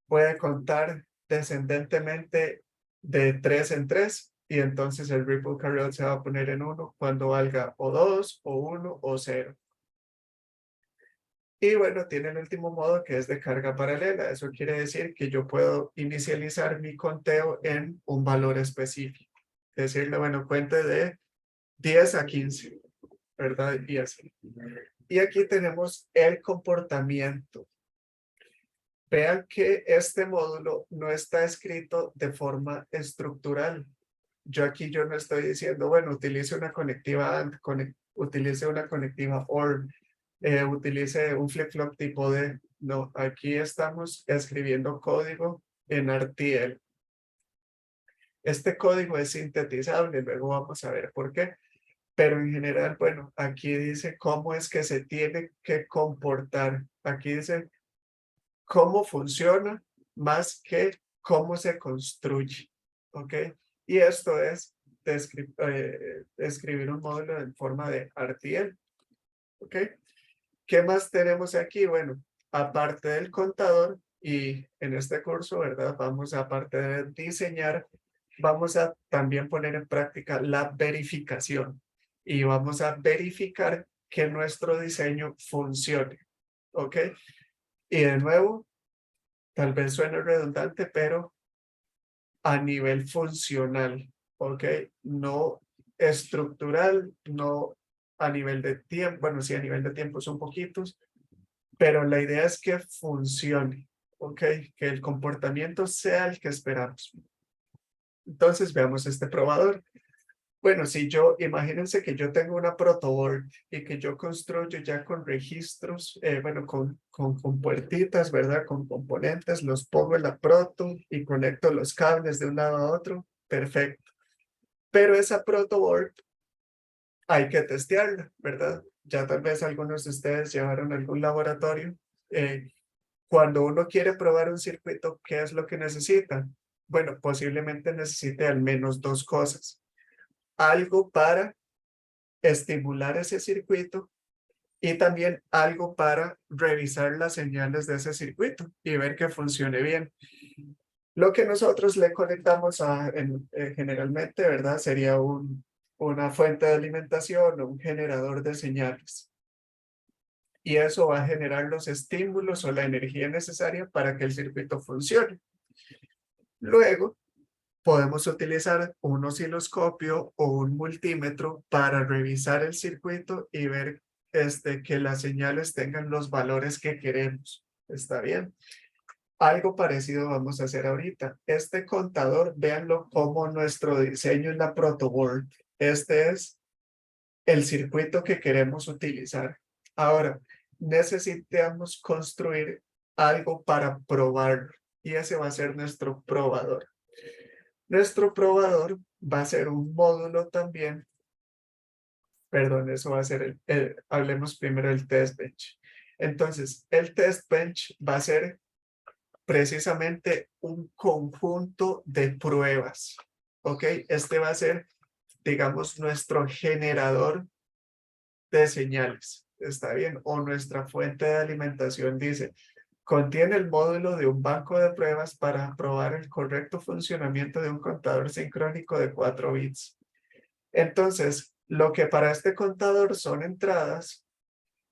Puede contar descendentemente de 3 en 3, y entonces el Ripple Carry Out se va a poner en 1 cuando valga o 2, o 1, o 0. Y bueno, tiene el último modo que es de carga paralela. Eso quiere decir que yo puedo inicializar mi conteo en un valor específico. Decirle, bueno, cuente de 10 a 15, ¿verdad? Y así. Y aquí tenemos el comportamiento. Vean que este módulo no está escrito de forma estructural. Yo no estoy diciendo, bueno, utilice una conectiva AND, utilice una conectiva OR, utilice un flip-flop tipo D. No, aquí estamos escribiendo código en RTL. Este código es sintetizable, luego vamos a ver por qué. Pero en general, bueno, aquí dice cómo es que se tiene que comportar. Aquí dice cómo funciona más que cómo se construye. ¿Ok? Y esto es escribir un módulo en forma de RTL. ¿Ok? ¿Qué más tenemos aquí? Bueno, aparte del contador, y en este curso, ¿verdad? Vamos, aparte de diseñar, vamos a también poner en práctica la verificación. Y vamos a verificar que nuestro diseño funcione. ¿Ok? Y de nuevo, tal vez suene redundante, pero a nivel funcional. ¿Ok? No estructural, no a nivel de tiempo. Bueno, sí, a nivel de tiempo son poquitos, pero la idea es que funcione. ¿Ok? Que el comportamiento sea el que esperamos. Entonces, veamos este probador. Bueno, si yo, imagínense que yo tengo una protoboard y que yo construyo ya con registros, bueno, con puertitas, ¿verdad? Con componentes, los pongo en la proto y conecto los cables de un lado a otro. Perfecto. Pero esa protoboard hay que testearla, ¿verdad? Ya tal vez algunos de ustedes llevaron a algún laboratorio. Cuando uno quiere probar un circuito, ¿qué es lo que necesita? Bueno, posiblemente necesite al menos 2 cosas. Algo para estimular ese circuito y también algo para revisar las señales de ese circuito y ver que funcione bien. Lo que nosotros le conectamos generalmente, ¿verdad? Sería una fuente de alimentación o un generador de señales. Y eso va a generar los estímulos o la energía necesaria para que el circuito funcione. Luego, podemos utilizar un osciloscopio o un multímetro para revisar el circuito y ver que las señales tengan los valores que queremos. ¿Está bien? Algo parecido vamos a hacer ahorita. Este contador, véanlo como nuestro diseño en la protoboard. Este es el circuito que queremos utilizar. Ahora, necesitamos construir algo para probarlo y ese va a ser nuestro probador. Nuestro probador va a ser un módulo también. Perdón, eso va a ser hablemos primero del test bench. Entonces, el test bench va a ser precisamente un conjunto de pruebas. ¿Ok? Este va a ser, digamos, nuestro generador de señales. ¿Está bien? O nuestra fuente de alimentación dice, contiene el módulo de un banco de pruebas para probar el correcto funcionamiento de un contador sincrónico de 4 bits. Entonces, lo que para este contador son entradas,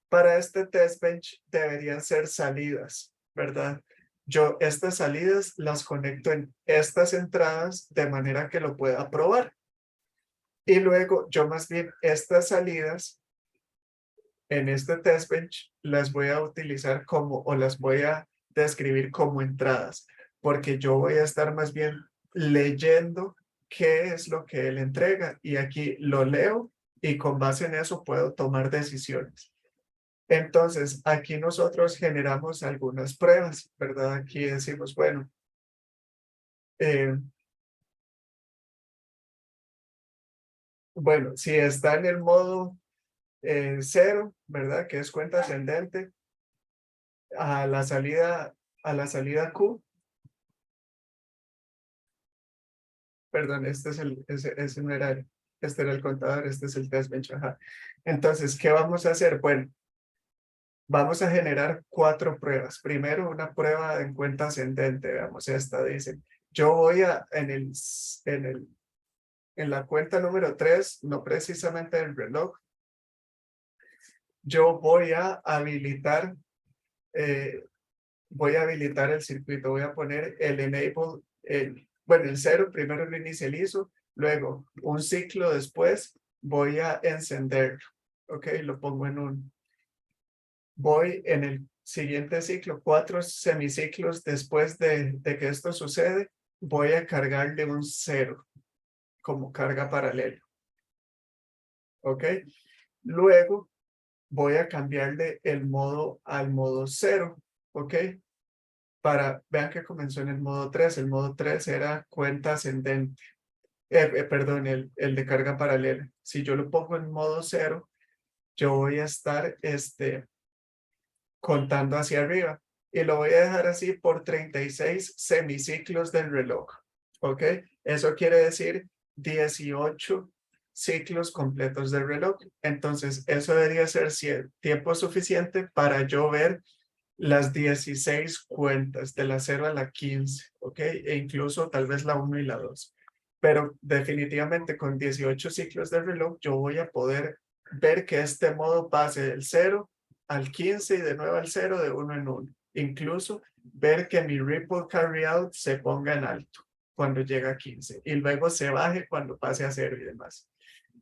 para este test bench deberían ser salidas, ¿verdad? Yo estas salidas las conecto en estas entradas de manera que lo pueda probar. Y luego yo más bien estas salidas en este test bench las voy a utilizar como o las voy a describir como entradas, porque yo voy a estar más bien leyendo qué es lo que él entrega y aquí lo leo y con base en eso puedo tomar decisiones. Entonces, aquí nosotros generamos algunas pruebas, ¿verdad? Aquí decimos, bueno, eh, si está en el modo 0, ¿verdad? Que es cuenta ascendente, a la salida Q, perdón, ese no era, este era el contador, este es el test bench, ajá. Entonces, ¿qué vamos a hacer? Bueno, vamos a generar 4 pruebas. Primero, una prueba en cuenta ascendente, veamos, esta dice, yo voy a, en la cuenta número 3, no precisamente el reloj, yo voy a habilitar el circuito, voy a poner el enable, el 0, primero lo inicializo, luego un ciclo después voy a encenderlo, ok, lo pongo en 1. Voy en el siguiente ciclo, 4 semiciclos después de que esto sucede, voy a cargarle un 0 como carga paralela, ok. Luego voy a cambiarle el modo al modo 0, ok. Vean que comenzó en el modo 3. El modo 3 era cuenta ascendente. Perdón, el de carga paralela. Si yo lo pongo en modo 0, yo voy a estar contando hacia arriba. Y lo voy a dejar así por 36 semiciclos del reloj. ¿Ok? Eso quiere decir 18 ciclos completos del reloj. Entonces, eso debería ser tiempo suficiente para yo ver las 16 cuentas de la 0 a la 15, ¿ok? E incluso tal vez la 1 y la 2. Pero definitivamente con 18 ciclos de reloj yo voy a poder ver que este modo pase del 0 al 15 y de nuevo al 0 de 1 en 1. Incluso ver que mi ripple carryout se ponga en alto cuando llega a 15 y luego se baje cuando pase a 0 y demás.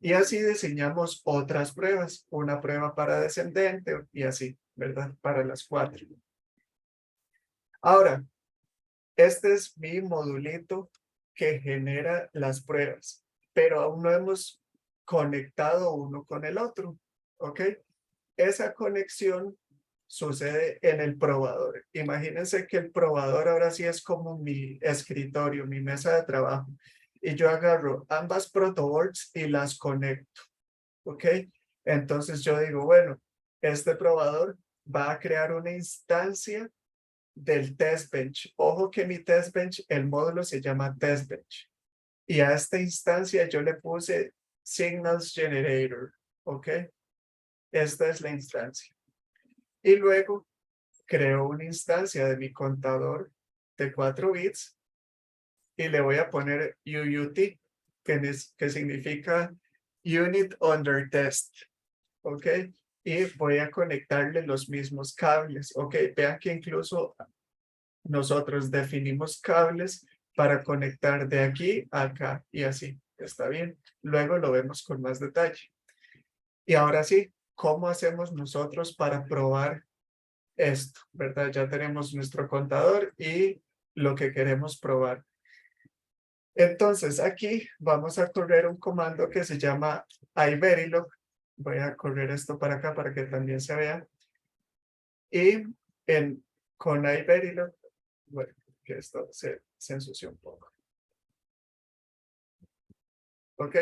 Y así diseñamos otras pruebas, una prueba para descendente y así, ¿verdad? Para las 4. Ahora, este es mi modulito que genera las pruebas, pero aún no hemos conectado uno con el otro, ¿ok? Esa conexión sucede en el probador. Imagínense que el probador ahora sí es como mi escritorio, mi mesa de trabajo. Y yo agarro ambas protoboards y las conecto. ¿Ok? Entonces yo digo, bueno, este probador va a crear una instancia del test bench. Ojo que mi test bench, el módulo se llama test bench. Y a esta instancia yo le puse signals generator. ¿Ok? Esta es la instancia. Y luego creo una instancia de mi contador de 4 bits y le voy a poner UUT, que significa Unit Under Test. ¿Ok? Y voy a conectarle los mismos cables. ¿Ok? Vean que incluso nosotros definimos cables para conectar de aquí a acá y así. ¿Está bien? Luego lo vemos con más detalle. Y ahora sí, ¿cómo hacemos nosotros para probar esto, ¿verdad? Ya tenemos nuestro contador y lo que queremos probar. Entonces, aquí vamos a correr un comando que se llama iVerilog. Voy a correr esto para acá para que también se vea. Y con iVerilog, bueno, que esto se ensució un poco. ¿Ok?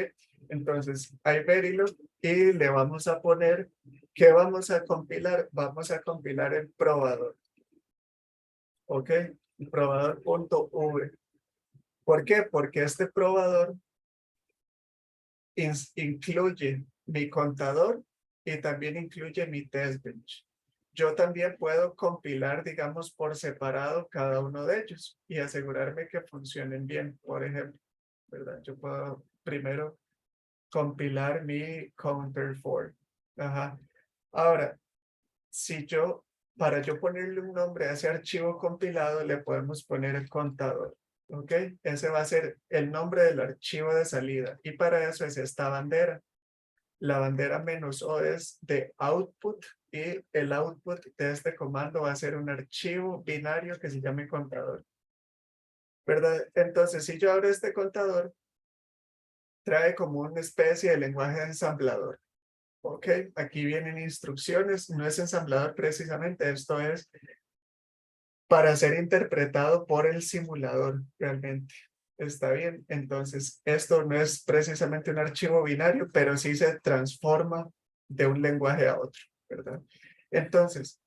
Entonces, iVerilog y le vamos a poner, ¿qué vamos a compilar? Vamos a compilar el probador. ¿Ok? El probador.v. ¿Por qué? Porque este probador incluye mi contador y también incluye mi test bench. Yo también puedo compilar, digamos, por separado cada uno de ellos y asegurarme que funcionen bien. Por ejemplo, ¿verdad? Yo puedo primero compilar mi counter for. Ajá. Ahora, para yo ponerle un nombre a ese archivo compilado, le podemos poner el contador. ¿Ok? Ese va a ser el nombre del archivo de salida. Y para eso es esta bandera. La bandera "-o" es de output y el output de este comando va a ser un archivo binario que se llame contador. ¿Verdad? Entonces, si yo abro este contador, trae como una especie de lenguaje de ensamblador. ¿Ok? Aquí vienen instrucciones, no es ensamblador precisamente, esto es para ser interpretado por el simulador realmente. ¿Está bien? Entonces, esto no es precisamente un archivo binario, pero sí se transforma de un lenguaje a otro, ¿verdad? Entonces,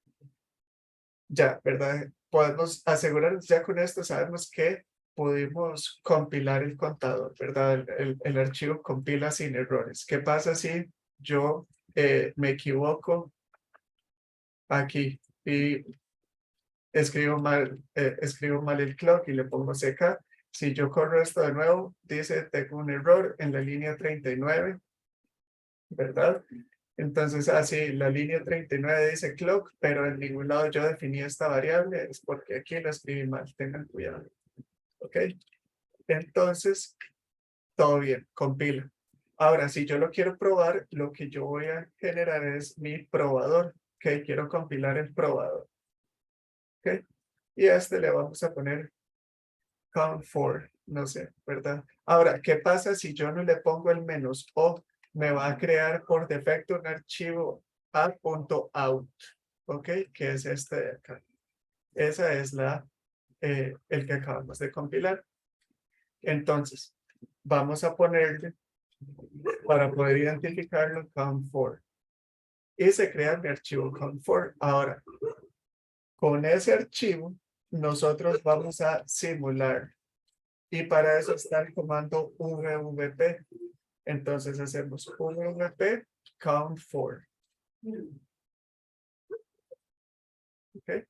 ya, ¿verdad? Podemos asegurarnos, ya con esto sabemos que pudimos compilar el contador, ¿verdad? El archivo compila sin errores. ¿Qué pasa si yo me equivoco aquí y escribo mal el clock y le pongo CK? Si yo corro esto de nuevo, dice tengo un error en la línea 39, ¿verdad? Entonces, así, la línea 39 dice clock, pero en ningún lado yo definí esta variable, es porque aquí la escribí mal, tengan cuidado. ¿Ok? Entonces, todo bien, compila. Ahora, si yo lo quiero probar, lo que yo voy a generar es mi probador. ¿Ok? Quiero compilar el probador. ¿Ok? Y a este le vamos a poner count for, no sé, ¿verdad? Ahora, ¿qué pasa si yo no le pongo el "-o"? Me va a crear por defecto un archivo a.out, ¿ok? Que es este de acá. Esa es el que acabamos de compilar. Entonces, vamos a ponerle, para poder identificarlo, count for. Y se crea mi archivo count for. Ahora, con ese archivo, nosotros vamos a simular. Y para eso está el comando vvp. Entonces hacemos vvp count for. ¿Ok?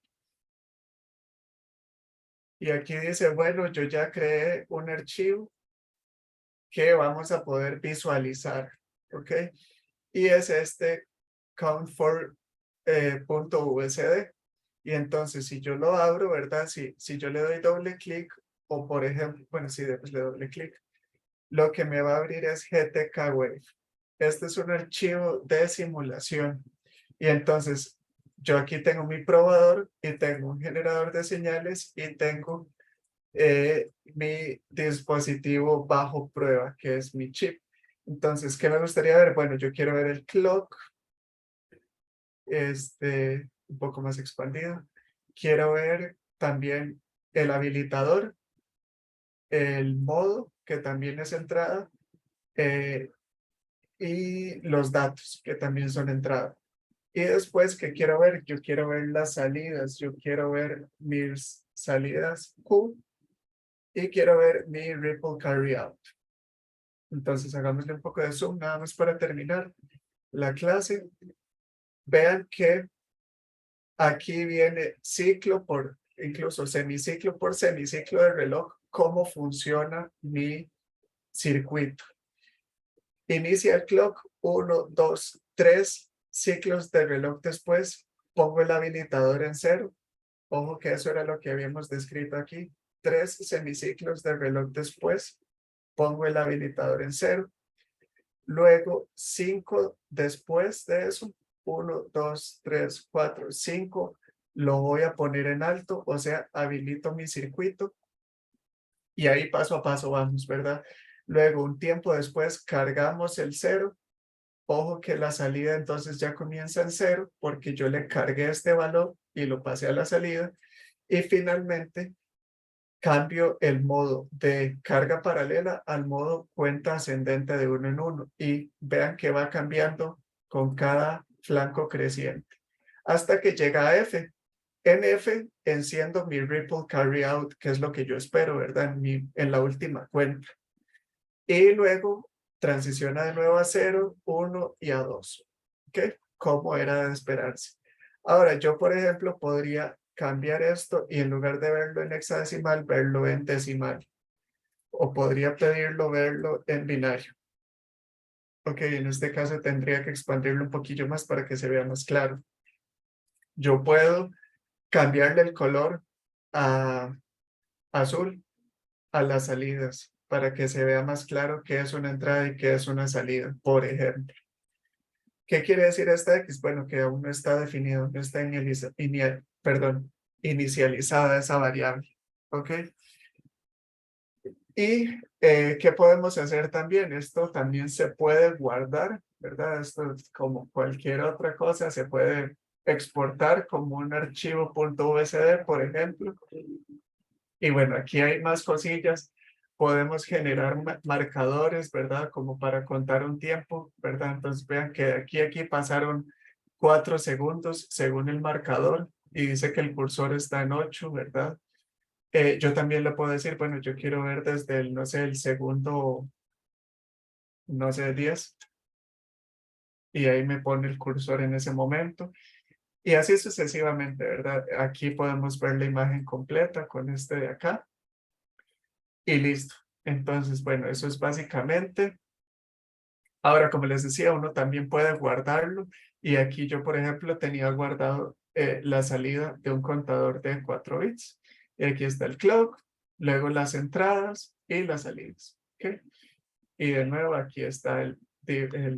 Y aquí dice, bueno, yo ya creé un archivo que vamos a poder visualizar. ¿Ok? Y es este count for .usd. Y entonces si yo lo abro, ¿verdad? Si yo le doy doble clic o por ejemplo, bueno, si le doble clic, lo que me va a abrir es GTK Wave. Este es un archivo de simulación. Y entonces, yo aquí tengo mi probador y tengo un generador de señales y tengo mi dispositivo bajo prueba, que es mi chip. Entonces, ¿qué me gustaría ver? Bueno, yo quiero ver el clock, un poco más expandido. Quiero ver también el habilitador, el modo, que también es entrada, y los datos, que también son entrada. Y después, ¿qué quiero ver? Yo quiero ver las salidas, yo quiero ver mis salidas Q y quiero ver mi Ripple Carry Out. Entonces, hagámosle un poco de zoom, nada más para terminar la clase. Vean que aquí viene ciclo por, incluso semiciclo por semiciclo de reloj, cómo funciona mi circuito. Inicia el clock, 1, 2, 3 ciclos de reloj después, pongo el habilitador en 0. Ojo que eso era lo que habíamos descrito aquí. 3 semiciclos de reloj después, pongo el habilitador en 0. Luego 5 después de eso, 1, 2, 3, 4, 5, lo voy a poner en alto, o sea, habilito mi circuito y ahí paso a paso vamos, ¿verdad? Luego, un tiempo después, cargamos el 0. Ojo que la salida entonces ya comienza en 0 porque yo le cargué este valor y lo pasé a la salida. Y finalmente, cambio el modo de carga paralela al modo cuenta ascendente de 1 en 1. Y vean que va cambiando con cada flanco creciente hasta que llega a F. En F enciendo mi Ripple Carry Out, que es lo que yo espero, ¿verdad? En la última cuenta. Y luego transiciona de nuevo a 0, 1 y a 2. ¿Ok? Como era de esperarse. Ahora, yo, por ejemplo, podría cambiar esto y en lugar de verlo en hexadecimal, verlo en decimal. O podría pedirlo verlo en binario. Ok, en este caso tendría que expandirlo un poquillo más para que se vea más claro. Yo puedo cambiarle el color a azul a las salidas para que se vea más claro qué es una entrada y qué es una salida, por ejemplo. ¿Qué quiere decir esta X? Bueno, que aún no está definido, no está inicializada esa variable. ¿Ok? ¿Y qué podemos hacer también? Esto también se puede guardar, ¿verdad? Esto es como cualquier otra cosa, se puede exportar como un archivo .usd, por ejemplo. Y bueno, aquí hay más cosillas. Podemos generar marcadores, ¿verdad? Como para contar un tiempo, ¿verdad? Entonces vean que de aquí a aquí pasaron 4 segundos según el marcador y dice que el cursor está en 8, ¿verdad? Yo también le puedo decir, bueno, yo quiero ver desde el, no sé, el segundo, no sé, 10. Y ahí me pone el cursor en ese momento. Y así sucesivamente, ¿verdad? Aquí podemos ver la imagen completa con este de acá. Y listo. Entonces, bueno, eso es básicamente. Ahora, como les decía, uno también puede guardarlo. Y aquí yo, por ejemplo, tenía guardado la salida de un contador de 4 bits. Y aquí está el clock, luego las entradas y las salidas. ¿Ok? Y de nuevo, aquí está el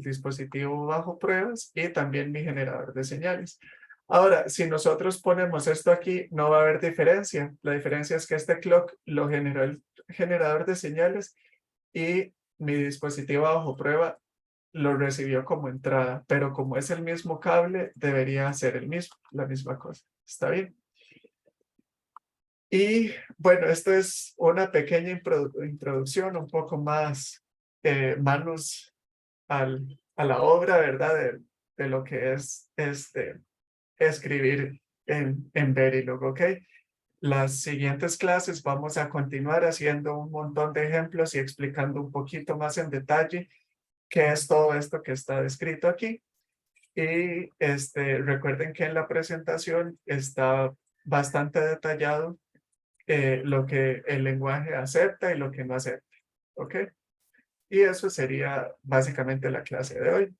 dispositivo bajo pruebas y también mi generador de señales. Ahora, si nosotros ponemos esto aquí, no va a haber diferencia. La diferencia es que este clock lo generó el generador de señales y mi dispositivo bajo prueba lo recibió como entrada, pero como es el mismo cable, debería ser el mismo, la misma cosa. ¿Está bien? Y bueno, esto es una pequeña introducción, un poco más manos a la obra, ¿verdad? De lo que es escribir en Verilog, ¿ok? Las siguientes clases vamos a continuar haciendo un montón de ejemplos y explicando un poquito más en detalle qué es todo esto que está descrito aquí. Y recuerden que en la presentación está bastante detallado lo que el lenguaje acepta y lo que no acepta, ¿ok? Y eso sería básicamente la clase de hoy.